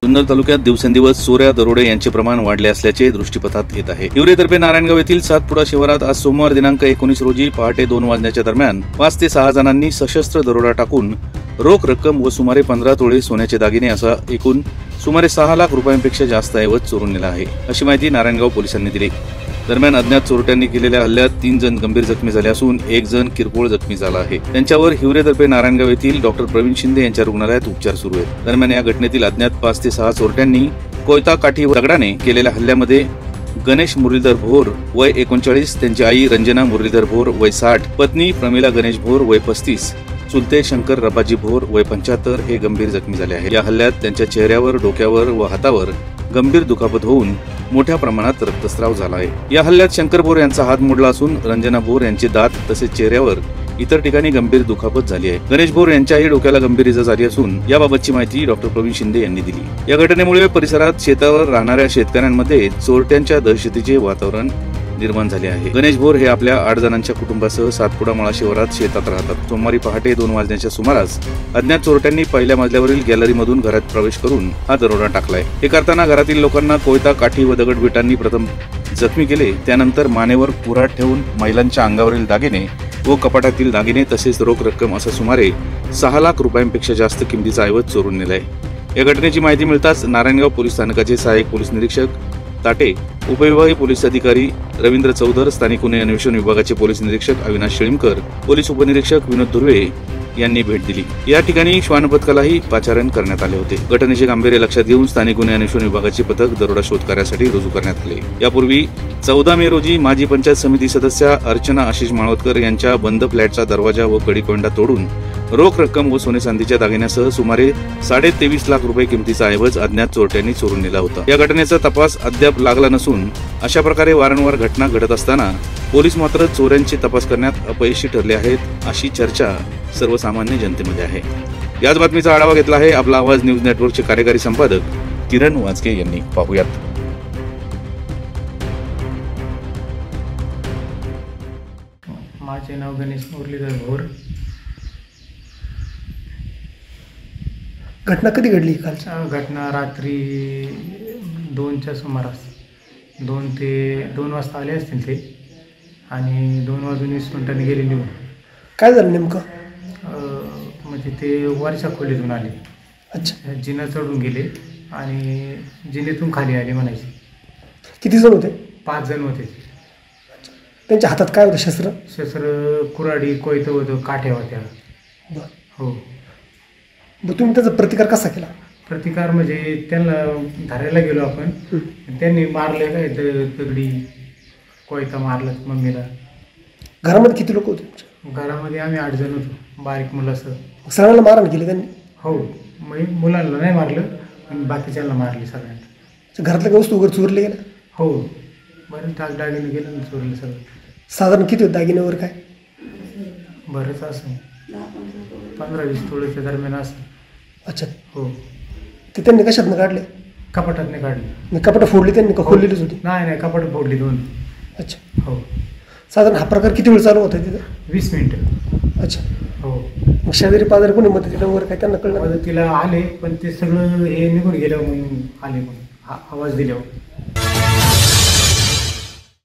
जुन्नर तालुक्यात दिवसेंदिवस चोऱ्या दरोडे यांचे प्रमाण वाढले असल्याचे दृष्टीपथात येत आहे। हिवरेतर्फे नारायणगाव येथील सातपुडा शिवारात आज सोमवार दिनांक 19 रोजी पहाटे 2 वाजण्याच्या दरम्यान 5 ते 6 जणांनी सशस्त्र दरोडा टाकून रोख रक्कम व सुमारे 15 तोळे सोन्याचे दागिने असा एकूण सुमारे 6 लाख रुपयांपेक्षा जास्त ऐवज चोरून नेला आहे, अशी माहिती नारायणगाव पोलिसांनी दिली। दरम्यान अज्ञात चोरट्यांनी केलेल्या हल्ल्यात 3 जण गंभीर जखमी झाले असून 1 जण किरकोळ जखमी झाला आहे। त्यांच्यावर हिवरेतर्फे नारायणगाव येथील डॉक्टर प्रवीण शिंदे यांच्या रुग्णालयात उपचार सुरू आहेत। दरम्यान या घटनेतील अज्ञात 5 ते 6 चोरट्यांनी कोयता काठी व दगडाने केलेल्या हल्ल्यामध्ये गणेश मुरलीधर भोर वय 39, त्यांची आई रंजना मुरलीधर भोर वय 60, पत्नी प्रमिला गणेश भोर वय 35, चुलते शंकर रबाजी भोर वय 75 हे गंभीर जखमी झाले आहेत। या हल्ल्यात त्यांच्या चेहऱ्यावर, डोक्यावर व हातावर गंभीर दुखापत होऊन मोठ्या प्रमाणात रक्तस्राव झाला आहे। या हल्ल्यात शंकर भोर यांचा हात मोडला असून रंजना भोर यांचे दात तसेच चेहऱ्यावर इतर ठिकाणी गंभीर दुखापत झाली आहे। गणेश भोर यांच्याही डोक्याला गंभीर इजा झाली असून याबाबतची माहिती डॉक्टर प्रवीण शिंदे यांनी दिली। या घटनेमुळे परिसरात शेतावर राहणाऱ्या शेतकऱ्यांमध्ये चोरट्यांच्या दहशतीचे वातावरण निर्माण झाले आहे। गणेश भोर हे आपल्या 8 जणांच्या कुटुंबासह सातपुडा मळा शिवारात शेतात राहतात। सोमवारी पहाटे 2 वाजण्याच्या सुमारास अज्ञात चोरट्यांनी पहिल्या मजल्यावरील गॅलरीमधून घरात प्रवेश करून हा दरोडा टाकलाय। हे करताना घरातील लोकांना कोयता काठी व दगडविटांनी प्रथम जखमी केले, त्यानंतर मानेवर कुऱ्हाड ठेवून महिलांच्या अंगावरील दागिने व कपाटातील दागिने तसेच रोख रक्कम असा सुमारे 6 लाख रुपयांपेक्षा जास्त किमतीचा ऐवज चोरून नेलाय। या घटनेची माहिती मिळताच नारायणगाव पोलीस स्थानकाचे सहाय्यक पोलीस निरीक्षक ताटे, उपविभागीय पोलीस अधिकारी रवींद्र चौधर, स्थानिक गुन्हे अन्वेषण विभागाचे पोलीस निरीक्षक अविनाश शेळीमकर, पोलीस उपनिरीक्षक विनोद धुर्वे यांनी भेट दिली। या ठिकाणी श्वान पथकालाही पाचारण करण्यात आले होते। घटनेचे गांभीर्य लक्षात घेऊन स्थानिक गुन्हे अन्वेषण विभागाचे पथक दरोडा शोध कार्यासाठी रुजू करण्यात आले। यापूर्वी 14 मे रोजी माजी पंचायत समिती सदस्या अर्चना आशिष माळवतकर यांच्या बंद फ्लॅटचा दरवाजा व कडीकोंडा तोडून रोख रक्कम व सोने चांदीच्या दागिन्यासह सुमारे 23.5 लाख रुपये किमतीचा ऐवज अज्ञात चोरट्यांनी चोरून नेला होता। या घटनेचा तपास अद्याप लागला नसून अशा प्रकारे वारंवार घटना घडत असताना पोलीस मात्र चोऱ्यांची तपास करण्यात अपयशी ठरले आहेत, अशी चर्चा सर्वसामान्य जनतेमध्ये आहे। याच बातमीचा आढावा घेतला आहे आपला आवाज न्यूज नेटवर्कचे कार्यकारी संपादक किरण वाजके यांनी। पाहूयात। माझे नाव गणेश मुरलीधर भोर। घटना कधी घडली? कालच्या घटना रात्री 2च्या सुमारास 2 वाजता आले असतील ते, आणि 2 वाजून 20 मिनिटांनी गेले निघून। काय झालं नेमकं? म्हणजे ते वरच्या खोलीतून आले। अच्छा, जिना चढून गेले आणि जिनेतून खाली आले म्हणायचे। किती जण होते? 5 जण होते। त्यांच्या हातात काय होतं? शस्त्र? शस्त्र कुऱ्हाडी, कोयतं होतं, काठ्या होत्या। बरं, हो। मग तुम्ही त्याचा प्रतिकार कसा केला? प्रतिकार म्हणजे त्यांना धरायला गेलो आपण, त्यांनी मारले काय दगडी कोयता मारला मम्मीला। घरामध्ये किती लोक होते? घरामध्ये आम्ही 8 जण होतो, बारीक मुलासह। सगळ्यांना मारहाण केली त्यांनी? हो, मग मुलांना नाही मारलं आणि बाकीच्यांना मारली सगळ्यांना। घरातल्या काही वस्तू वगैरे चोरले गेल्या? हो, बरेच दागिने गेले आणि चोरले सगळं। साधारण किती होते दागिने वगैरे? काय बरंच असं 15-20 तोळ्याच्या दरम्यान असं। अच्छा, हो। ते त्यांनी कशातनं काढले? कपाटातने काढले। कपाटं फोडली त्यांनी का खोललेलीच होती? नाही, कपाट फोडली 2। अच्छा, हो। साधारण हा प्रकार किती वेळ चालू होता तिथं? 20 मिनिटं। अच्छा, हो। मग शेजारी पाजारी कोणी मदतीला वगैरे काय त्यांना कळलं? मदतीला आले पण ते सगळं हे निघून गेल्यावर मग आले, मग आवाज दिल्यावर।